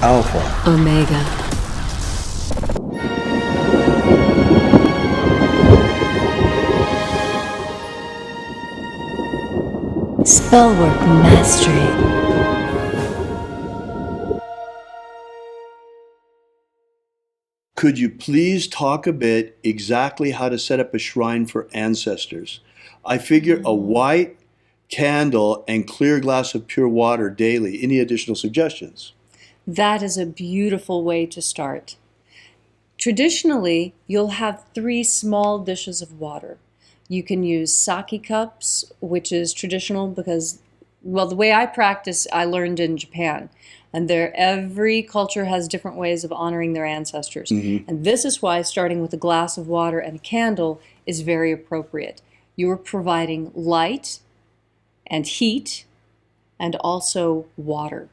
Alpha Omega. Spellwork Mastery. Could you please talk a bit exactly how to set up a shrine for ancestors? I figure a white candle and clear glass of pure water daily. Any additional suggestions? That is a beautiful way to start. Traditionally, you'll have 3 small dishes of water. You can use sake cups, which is traditional because, well, the way I practice, I learned in Japan. And every culture has different ways of honoring their ancestors. And this is why starting with a glass of water and a candle is very appropriate. You are providing light and heat and also water.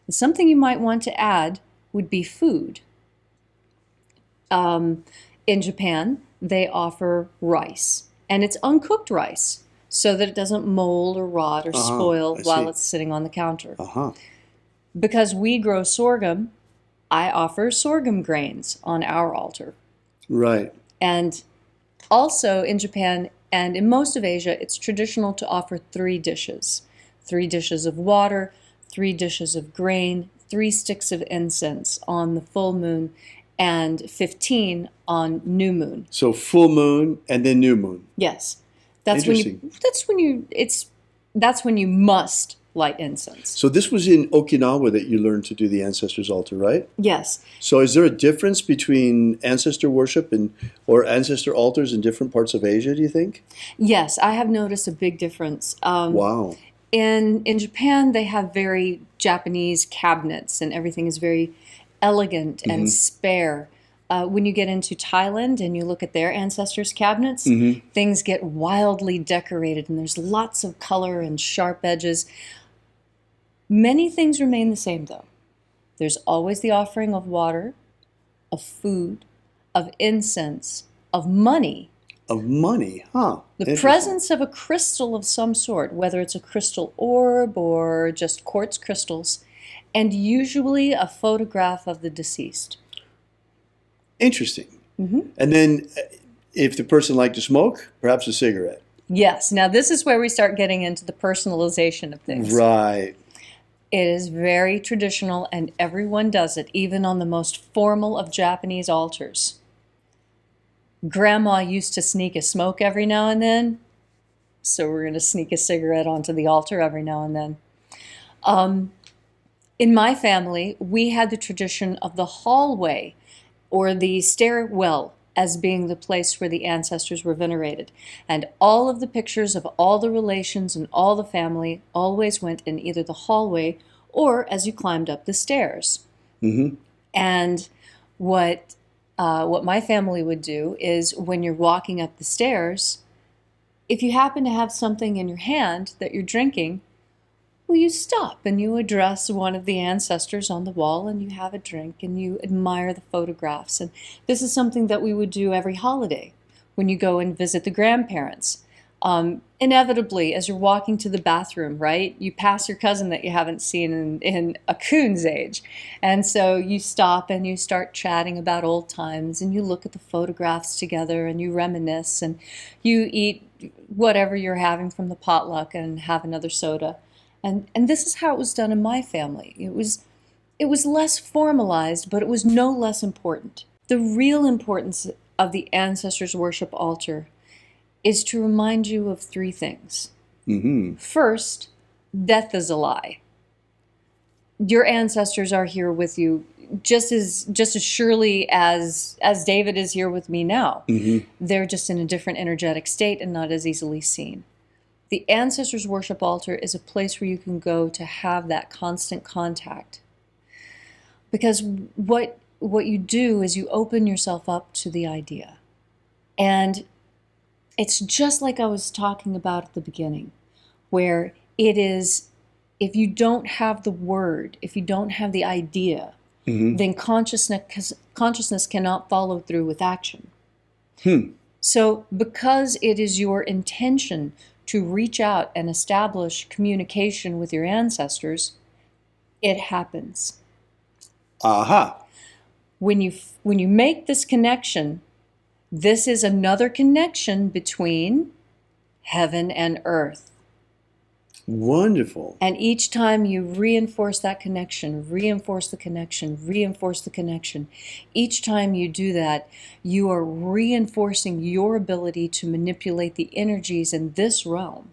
And something you might want to add would be food. In Japan, they offer rice, and it's uncooked rice so that it doesn't mold or rot or spoil while it's sitting on the counter. Because we grow sorghum, I offer sorghum grains on our altar. Right. And also in Japan and in most of Asia, it's traditional to offer 3 dishes. 3 dishes of water, 3 dishes of grain, 3 sticks of incense on the full moon, and 15 on new moon. So full moon and then new moon. Yes. That's when you must light incense. So this was in Okinawa that you learned to do the ancestors' altar, right? Yes. So is there a difference between ancestor worship or ancestor altars in different parts of Asia, do you think? Yes, I have noticed a big difference. Wow. In Japan, they have very Japanese cabinets, and everything is very elegant and spare. When you get into Thailand and you look at their ancestors' cabinets, things get wildly decorated, and there's lots of color and sharp edges. Many things remain the same, though. There's always the offering of water, of food, of incense, of money. Of money, huh? The presence of a crystal of some sort, whether it's a crystal orb or just quartz crystals, and usually a photograph of the deceased. Interesting. And then if the person liked to smoke, perhaps a cigarette. Yes. Now this is where we start getting into the personalization of things. Right. It is very traditional, and everyone does it, even on the most formal of Japanese altars. Grandma used to sneak a smoke every now and then, so we're going to sneak a cigarette onto the altar every now and then. In my family, we had the tradition of the hallway or the stairwell as being the place where the ancestors were venerated. And all of the pictures of all the relations and all the family always went in either the hallway or as you climbed up the stairs. And what my family would do is when you're walking up the stairs, if you happen to have something in your hand that you're drinking, well, you stop and you address one of the ancestors on the wall and you have a drink and you admire the photographs. And this is something that we would do every holiday when you go and visit the grandparents. Inevitably, as you're walking to the bathroom, right, you pass your cousin that you haven't seen in a coon's age. And so you stop and you start chatting about old times and you look at the photographs together and you reminisce and you eat whatever you're having from the potluck and have another soda. And this is how it was done in my family. It was less formalized, but it was no less important. The real importance of the ancestors' worship altar is to remind you of 3 things. First, death is a lie. Your ancestors are here with you just as surely as David is here with me now. They're just in a different energetic state and not as easily seen. The ancestors' worship altar is a place where you can go to have that constant contact. Because what you do is you open yourself up to the idea. And it's just like I was talking about at the beginning, where it is, if you don't have the word, if you don't have the idea, then consciousness cannot follow through with action. So because it is your intention to reach out and establish communication with your ancestors, it happens. Aha. When you make this connection, this is another connection between heaven and earth. Wonderful. And each time you reinforce that connection, reinforce the connection, reinforce the connection, each time you do that, you are reinforcing your ability to manipulate the energies in this realm.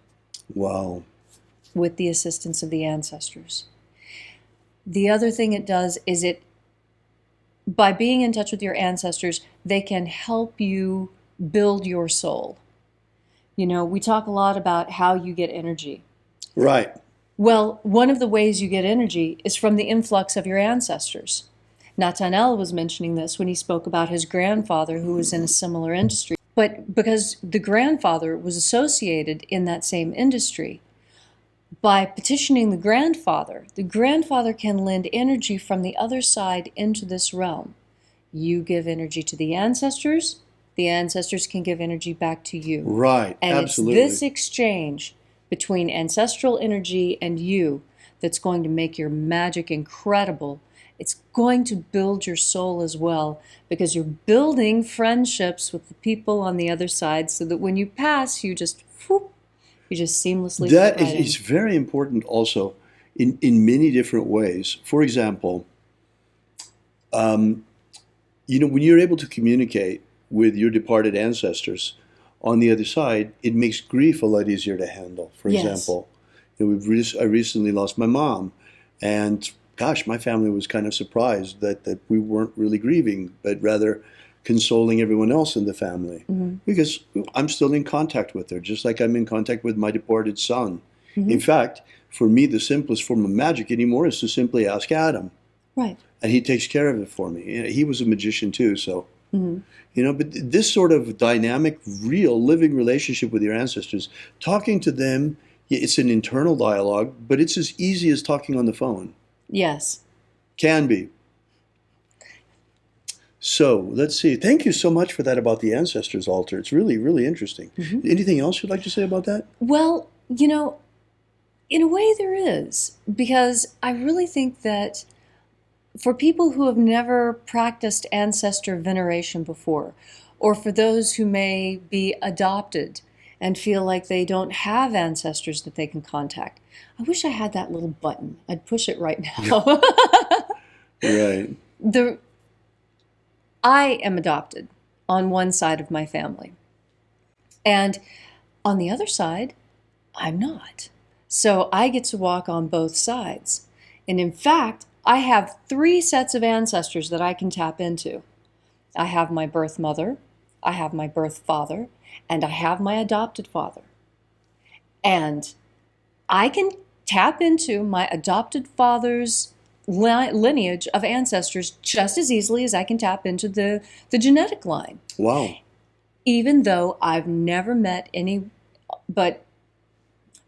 Wow. With the assistance of the ancestors. The other thing it does is by being in touch with your ancestors, they can help you build your soul. You know, we talk a lot about how you get energy. Right. Well, one of the ways you get energy is from the influx of your ancestors. Nathaniel was mentioning this when he spoke about his grandfather who was in a similar industry. But because the grandfather was associated in that same industry, by petitioning the grandfather can lend energy from the other side into this realm. You give energy to the ancestors can give energy back to you. Right, and absolutely. It's this exchange between ancestral energy and you that's going to make your magic incredible. It's going to build your soul as well, because you're building friendships with the people on the other side, so that when you pass, you just seamlessly That fit right is in. very important also in many different ways. For example, when you're able to communicate with your departed ancestors on the other side, it makes grief a lot easier to handle. For Yes. example, I recently lost my mom, and gosh, my family was kind of surprised that we weren't really grieving, but rather consoling everyone else in the family. Mm-hmm. Because I'm still in contact with her, just like I'm in contact with my departed son. Mm-hmm. In fact, for me, the simplest form of magic anymore is to simply ask Adam. Right. And he takes care of it for me. He was a magician too, so. Mm-hmm. But this sort of dynamic, real, living relationship with your ancestors, talking to them, it's an internal dialogue, but it's as easy as talking on the phone. Yes. Can be. So, let's see. Thank you so much for that about the ancestors altar. It's really, really interesting. Mm-hmm. Anything else you'd like to say about that? Well, in a way there is, because I really think that for people who have never practiced ancestor veneration before, or for those who may be adopted and feel like they don't have ancestors that they can contact, I wish I had that little button. I'd push it right now. Right. I am adopted on one side of my family, and on the other side, I'm not. So I get to walk on both sides. And in fact, I have 3 sets of ancestors that I can tap into. I have my birth mother, I have my birth father, and I have my adopted father. And I can tap into my adopted father's lineage of ancestors just as easily as I can tap into the genetic line. Wow. Even though I've never met any, but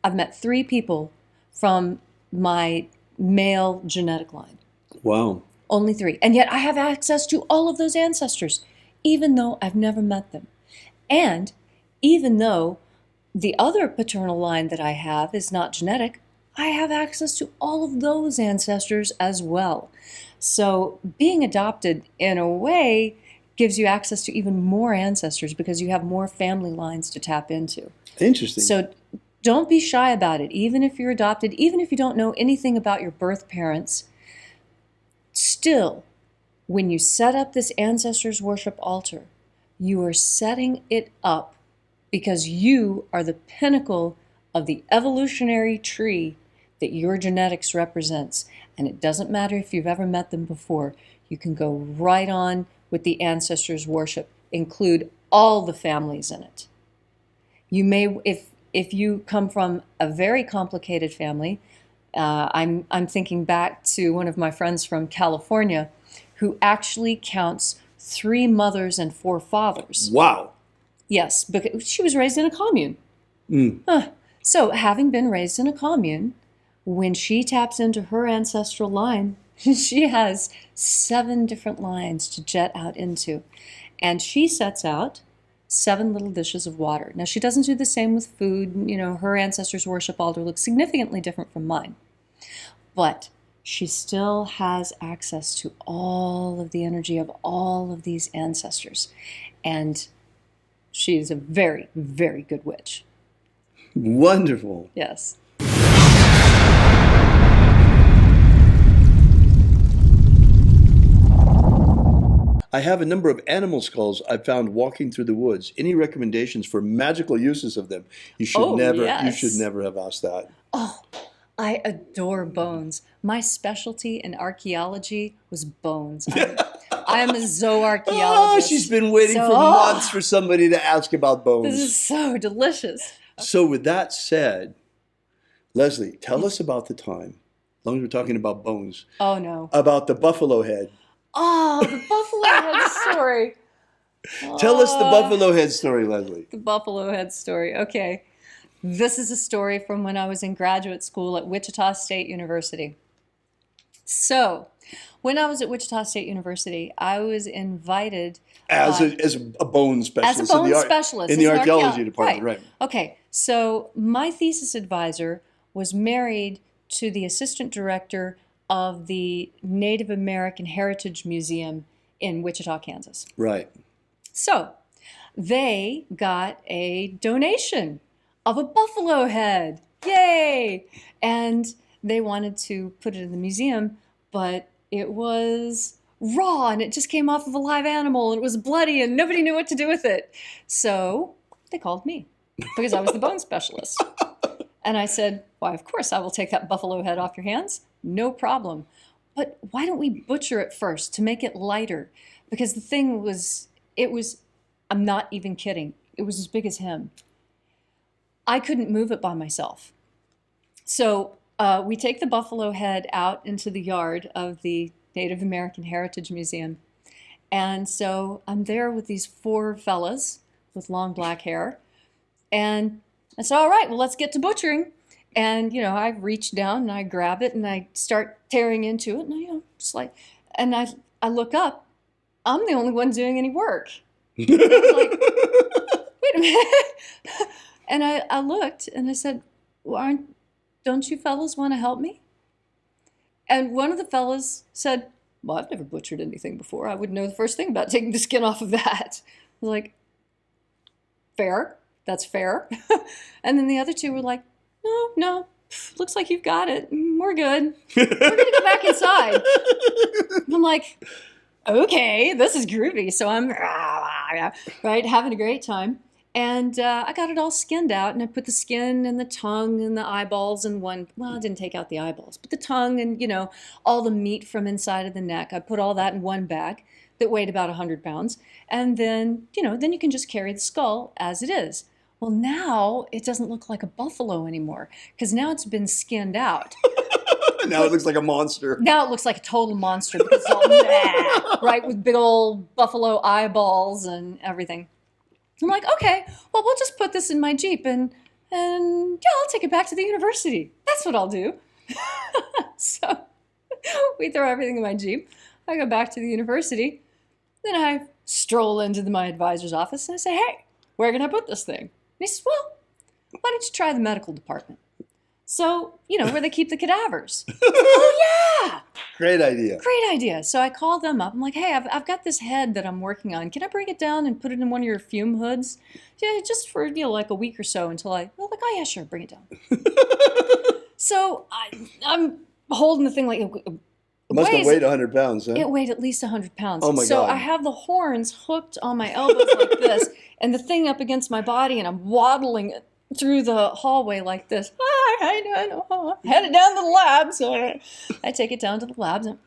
I've met 3 people from my male genetic line. Wow. Only 3. And yet I have access to all of those ancestors, even though I've never met them. And even though the other paternal line that I have is not genetic, I have access to all of those ancestors as well. So being adopted, in a way, gives you access to even more ancestors because you have more family lines to tap into. Interesting. So don't be shy about it. Even if you're adopted, even if you don't know anything about your birth parents, still, when you set up this ancestors worship altar, you are setting it up because you are the pinnacle of the evolutionary tree that your genetics represents. And it doesn't matter if you've ever met them before. You can go right on with the ancestors worship. Include all the families in it. You may, if you come from a very complicated family, I'm thinking back to one of my friends from California who actually counts 3 mothers and 4 fathers. Wow. Yes, because she was raised in a commune. Mm. So having been raised in a commune, when she taps into her ancestral line, she has 7 different lines to jet out into. And she sets out 7 little dishes of water. Now, she doesn't do the same with food. Her ancestors' worship altar looks significantly different from mine. But she still has access to all of the energy of all of these ancestors. And she's a very, very good witch. Wonderful. Yes. I have a number of animal skulls I've found walking through the woods. Any recommendations for magical uses of them? You should yes. You should never have asked that. Oh, I adore bones. My specialty in archaeology was bones. I'm a zooarchaeologist. Oh, she's been waiting for months for somebody to ask about bones. This is so delicious. So with that said, Leslie, tell us about the time, as long as we're talking about bones, Oh, no. about the buffalo head. Oh, the buffalo head story. Tell us the buffalo head story, Leslie. The buffalo head story. Okay. This is a story from when I was in graduate school at Wichita State University. So, when I was at Wichita State University, I was invited As a bone specialist. as a bone specialist in the as an archaeology department, right. Okay, so my thesis advisor was married to the assistant director of the Native American Heritage Museum in Wichita, Kansas. Right. So they got a donation of a buffalo head. Yay! And they wanted to put it in the museum, but it was raw and it just came off of a live animal and it was bloody and nobody knew what to do with it. So they called me because I was the bone specialist. And I said, why, of course, I will take that buffalo head off your hands. No problem. But why don't we butcher it first to make it lighter? Because the thing was, I'm not even kidding, it was as big as him. I couldn't move it by myself. So we take the buffalo head out into the yard of the Native American Heritage Museum. And so I'm there with these 4 fellas with long black hair. And I said, all right, well, let's get to butchering. And, I reach down and I grab it and I start tearing into it. And, just like, and I look up. I'm the only one doing any work. I was like, wait a minute. And I looked and I said, well, don't you fellas want to help me? And one of the fellas said, well, I've never butchered anything before. I wouldn't know the first thing about taking the skin off of that. I was like, fair. That's fair. And then the other 2 were like, no, looks like you've got it. We're good. We're going to go back inside. I'm like, okay, this is groovy. So I'm, right, having a great time. And I got it all skinned out, and I put the skin and the tongue and the eyeballs in one. Well, I didn't take out the eyeballs, but the tongue and, all the meat from inside of the neck. I put all that in one bag that weighed about 100 pounds. And then, then you can just carry the skull as it is. Well, now it doesn't look like a buffalo anymore because now it's been skinned out. Now it looks like a monster. Now it looks like a total monster because it's all mad, right, with big old buffalo eyeballs and everything. I'm like, okay, well, we'll just put this in my Jeep and yeah, I'll take it back to the university. That's what I'll do. So we throw everything in my Jeep. I go back to the university. Then I stroll into my advisor's office and I say, hey, where can I put this thing? And he says, well, why don't you try the medical department? So, where they keep the cadavers. Oh, yeah. Great idea. Great idea. So I called them up. I'm like, hey, I've got this head that I'm working on. Can I bring it down and put it in one of your fume hoods? Yeah, just for, like a week or so until they're like, oh, yeah, sure, bring it down. So I'm holding the thing like... It must have weighed 100 pounds, huh? It weighed at least 100 pounds. Oh, my God. So I have the horns hooked on my elbows like this and the thing up against my body, and I'm waddling through the hallway like this. Headed down to the lab. So I take it down to the labs and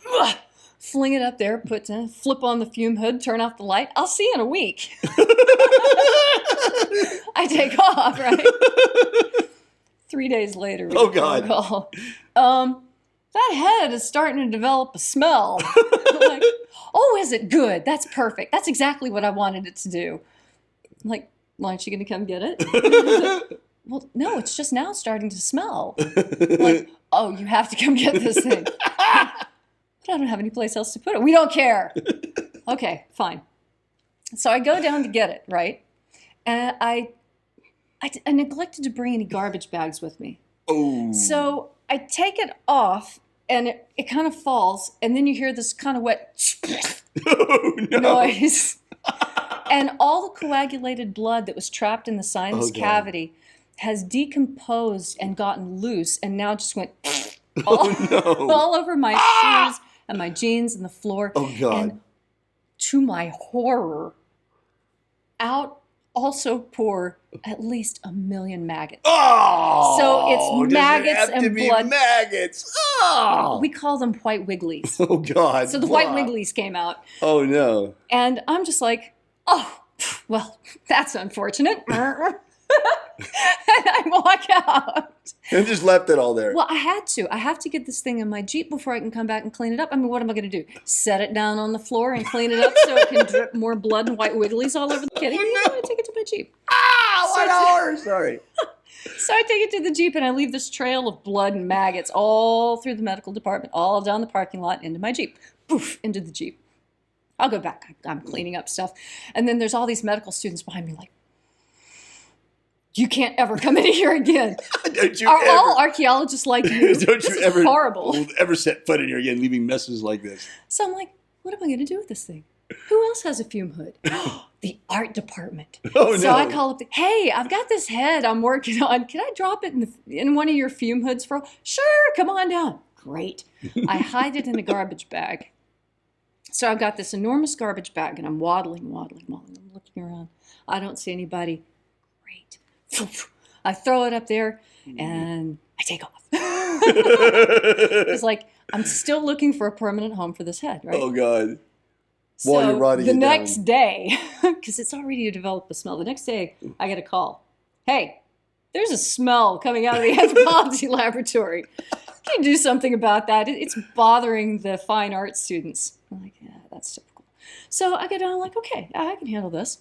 fling it up there, flip on the fume hood, turn off the light. I'll see you in a week. I take off, right? 3 days later. Oh, God. That head is starting to develop a smell. I'm like, oh, is it good? That's perfect. That's exactly what I wanted it to do. I'm like, well, aren't you going to come get it? Well, no, it's just now starting to smell. I'm like, oh, you have to come get this thing. But I don't have any place else to put it. We don't care. Okay, fine. So I go down to get it, right? And I neglected to bring any garbage bags with me. Oh. So I take it off and it kind of falls, and then you hear this kind of wet Oh, no. noise. And all the coagulated blood that was trapped in the sinus Oh, God. cavity has decomposed and gotten loose, and now just went all, no. all over my shoes and my jeans and the floor. Oh, God. And to my horror, out also pour at least 1 million maggots. Oh! So it's does it maggots have to and be blood. maggots. Oh! We call them white wigglies. Oh, God. So the white Blah. wigglies came out. Oh, no. And I'm just like, oh, well, that's unfortunate. And I walk out. And just left it all there. Well, I had to. I have to get this thing in my Jeep before I can come back and clean it up. I mean, what am I going to do? Set it down on the floor and clean it up so it can drip more blood and white wigglies all over the kitty? Oh, No, no. I take it to my Jeep. Ah, So- 1 hour. Sorry. So I take it to the Jeep and I leave this trail of blood and maggots all through the medical department, all down the parking lot into my Jeep. Poof, into the Jeep. I'll go back. I'm cleaning up stuff. And then there's all these medical students behind me like, you can't ever come in here again. Don't you Are ever, all archaeologists like you? don't This you is ever, horrible. ever set foot in here again, leaving messes like this? So I'm like, what am I going to do with this thing? Who else has a fume hood? The art department. Oh, So no. I call up, hey, I've got this head I'm working on. Can I drop it in one of your fume hoods for? Sure, come on down. Great. I hide it in a garbage bag. So I've got this enormous garbage bag, and I'm waddling. I'm looking around. I don't see anybody. Great. I throw it up there, and I take off. It's like, I'm still looking for a permanent home for this head, right? Oh, God. While So you're rotting the it next down. day, because it's already developed a smell, the next day I get a call. Hey, there's a smell coming out of the anthropology laboratory. Can you do something about that? It's bothering the fine art students. I'm like, yeah, that's typical. So I go down, I'm like, okay, I can handle this.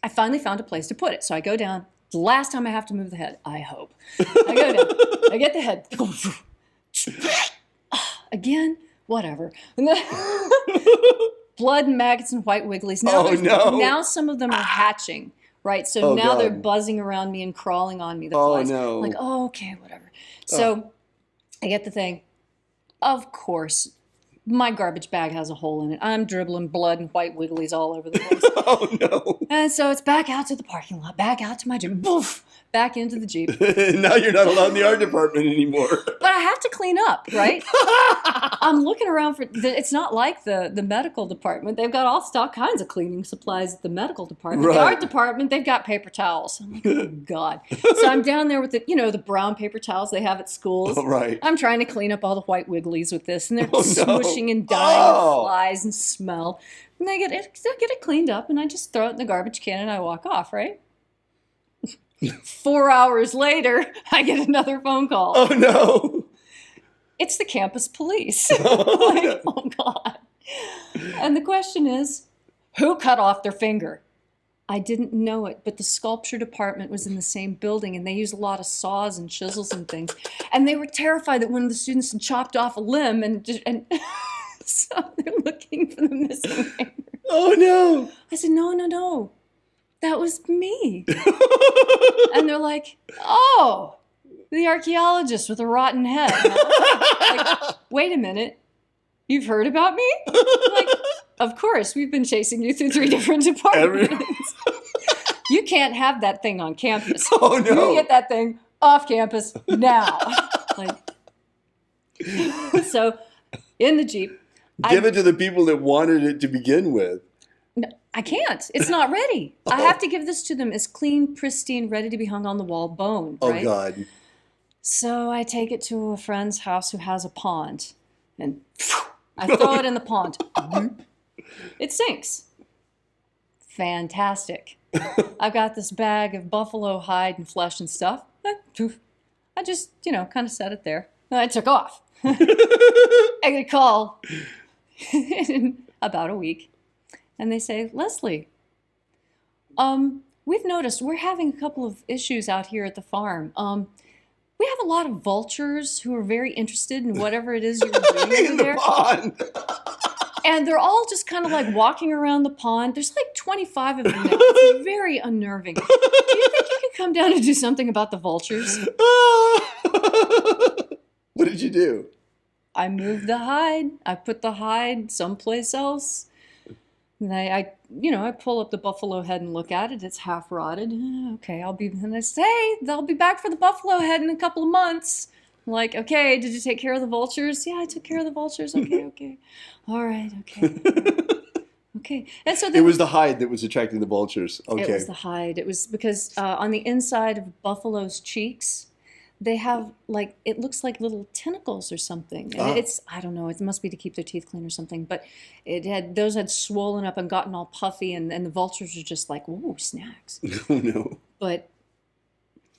I finally found a place to put it. So I go down. The last time I have to move the head, I hope. I go down. I get the head. Again, whatever. And then blood and maggots and white wigglies. Now, Oh, no. now some of them are hatching, right? So Oh, now they're God. buzzing around me and crawling on me, the Oh, flies. no. I'm like, oh, okay, whatever. So I get the thing. Of course, my garbage bag has a hole in it. I'm dribbling blood and white wigglies all over the place. Oh, no. And so it's back out to the parking lot, back out to my Jeep, boof, back into the Jeep. Now you're not allowed in the art department anymore. But I have to clean up, right? I'm looking around for, it's not like the medical department. They've got all kinds of cleaning supplies at the medical department. Right. The art department, they've got paper towels. I'm like, oh, God. So I'm down there with the brown paper towels they have at schools. Oh, right. I'm trying to clean up all the white wigglies with this, and they're Oh, no. smooshing and dying Oh. of flies and smell. And I get it cleaned up, and I just throw it in the garbage can, and I walk off, right? 4 hours later, I get another phone call. Oh, no. It's the campus police. Oh, Like, oh, God. And the question is, who cut off their finger? I didn't know it, but the sculpture department was in the same building, and they use a lot of saws and chisels and things. And they were terrified that one of the students had chopped off a limb, and so they're looking for the missing finger. Oh, no. I said, no. That was me. And they're like, oh, the archaeologist with a rotten head. Like, wait a minute. You've heard about me? Like, of course, we've been chasing you through 3 different departments. You can't have that thing on campus. Oh, no. You get that thing off campus now. Like, so in the Jeep, Give it to the people that wanted it to begin with. No, I can't. It's not ready. I have to give this to them as clean, pristine, ready to be hung on the wall bone, Oh, right? God. So I take it to a friend's house who has a pond, and I throw it in the pond. It sinks. Fantastic. I've got this bag of buffalo hide and flesh and stuff. I just, kind of set it there. And I took off. I get a call in about a week. And they say, Leslie, we've noticed we're having a couple of issues out here at the farm. We have a lot of vultures who are very interested in whatever it is you're doing In over the there. pond. And they're all just kind of like walking around the pond. There's like 25 of them now. It's very unnerving. Do you think you can come down and do something about the vultures? What did you do? I moved the hide. I put the hide someplace else. And I pull up the buffalo head and look at it. It's half rotted. Okay, and I say, hey, I'll be back for the buffalo head in a couple of months. I'm like, okay, did you take care of the vultures? Yeah, I took care of the vultures. Okay. All right, okay. Okay. And so it was the hide that was attracting the vultures. Okay. It was the hide. It was because on the inside of buffalo's cheeks, they have it looks like little tentacles or something. And I don't know, it must be to keep their teeth clean or something, but those had swollen up and gotten all puffy, and the vultures were just like, ooh, snacks. Oh no. But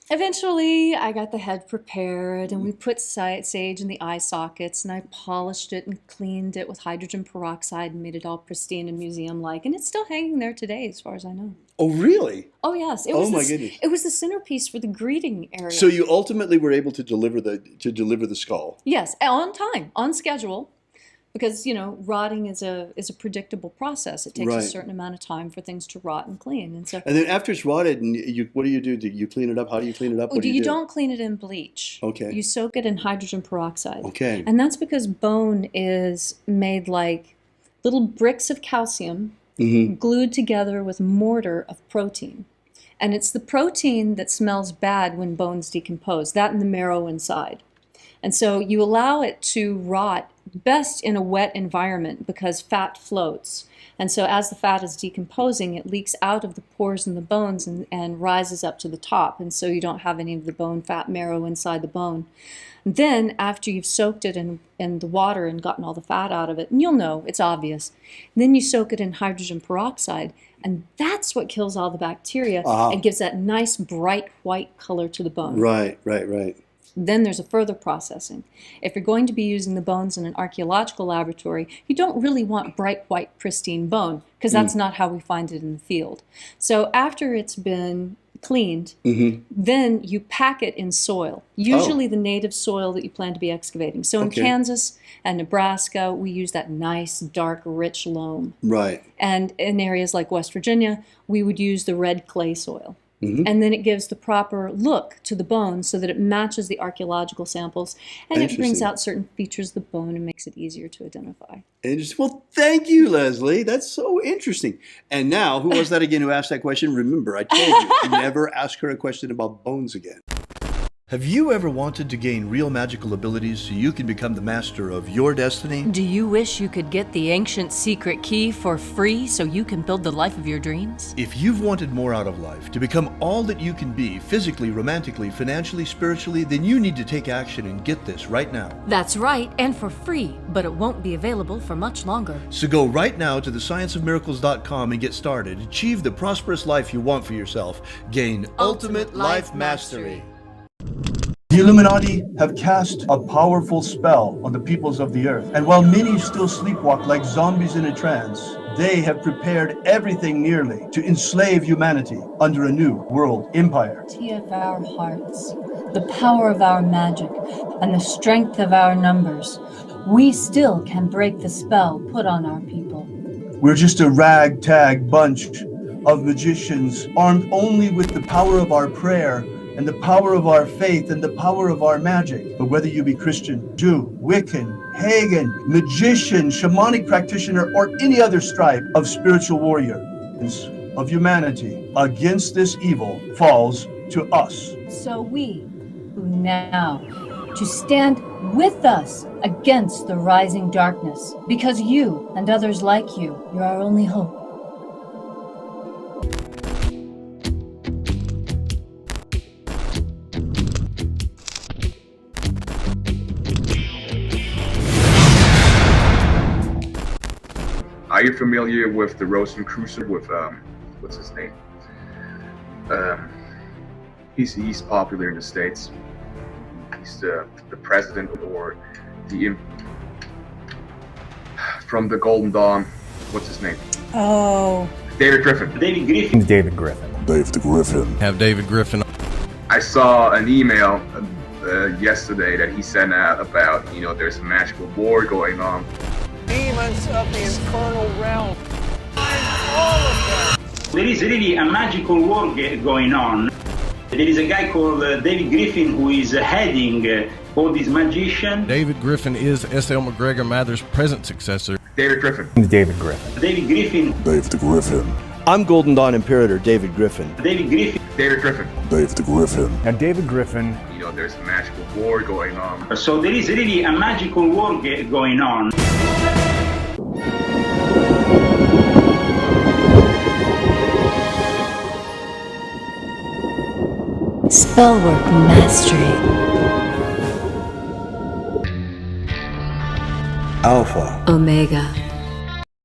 eventually I got the head prepared, and we put sage in the eye sockets, and I polished it and cleaned it with hydrogen peroxide and made it all pristine and museum-like, and it's still hanging there today as far as I know. Oh, really? Oh, yes. Goodness. It was the centerpiece for the greeting area. So you ultimately were able to deliver the skull. Yes, on time, on schedule, because rotting is a predictable process. It takes a certain amount of time for things to rot and clean, and then after it's rotted, what do you do? Do you clean it up? How do you clean it up? You don't clean it in bleach. Okay. You soak it in hydrogen peroxide. Okay. And that's because bone is made like little bricks of calcium. Mm-hmm. Glued together with mortar of protein. And it's the protein that smells bad when bones decompose, that and the marrow inside. And so you allow it to rot best in a wet environment because fat floats. And so as the fat is decomposing, it leaks out of the pores in the bones and rises up to the top. And so you don't have any of the bone fat marrow inside the bone. Then, after you've soaked it in the water and gotten all the fat out of it, and you'll know, it's obvious, then you soak it in hydrogen peroxide, and that's what kills all the bacteria and gives that nice, bright white color to the bone. Right. Then there's a further processing. If you're going to be using the bones in an archaeological laboratory, you don't really want bright, white, pristine bone, because that's not how we find it in the field. So after it's been cleaned, then you pack it in soil, usually the native soil that you plan to be excavating. So in Kansas and Nebraska, we use that nice, dark, rich loam. Right. And in areas like West Virginia, we would use the red clay soil. And then it gives the proper look to the bone so that it matches the archaeological samples, and it brings out certain features of the bone and makes it easier to identify. Well, thank you, Leslie. That's so interesting. And now, who was that again who asked that question? Remember, I told you, never ask her a question about bones again. Have you ever wanted to gain real magical abilities so you can become the master of your destiny? Do you wish you could get the ancient secret key for free so you can build the life of your dreams? If you've wanted more out of life, to become all that you can be, physically, romantically, financially, spiritually, then you need to take action and get this right now. That's right, and for free, but it won't be available for much longer. So go right now to thescienceofmiracles.com and get started. Achieve the prosperous life you want for yourself. Gain ultimate life mastery. The Illuminati have cast a powerful spell on the peoples of the earth, and while many still sleepwalk like zombies in a trance, they have prepared everything nearly to enslave humanity under a new world empire. Of our hearts, the power of our magic, and the strength of our numbers, we still can break the spell put on our people. We're just a ragtag bunch of magicians armed only with the power of our prayer and the power of our faith and the power of our magic. But whether you be Christian, Jew, Wiccan, pagan, magician, shamanic practitioner, or any other stripe of spiritual warrior of humanity against this evil falls to us. So we, who now, to stand with us against the rising darkness, because you and others like you, you're our only hope. Are you familiar with the Rosicrucian with what's his name? He's popular in the States. He's the president or the from the Golden Dawn. What's his name? Oh. David Griffin. David Griffin. Have David Griffin. I saw an email yesterday that he sent out about, there's a magical war going on. Demons of the infernal realm. All of them. There is really a magical war going on. There is a guy called David Griffin who is heading all these magicians. David Griffin is S.L. McGregor Mather's present successor. David Griffin. David Griffin. David Griffin. David Griffin. I'm Golden Dawn Imperator David Griffin. David Griffin. David Griffin. David Griffin. Now, David Griffin. You know, there's a magical war going on. So there is really a magical war going on. Spellwork Mastery. Alpha Omega.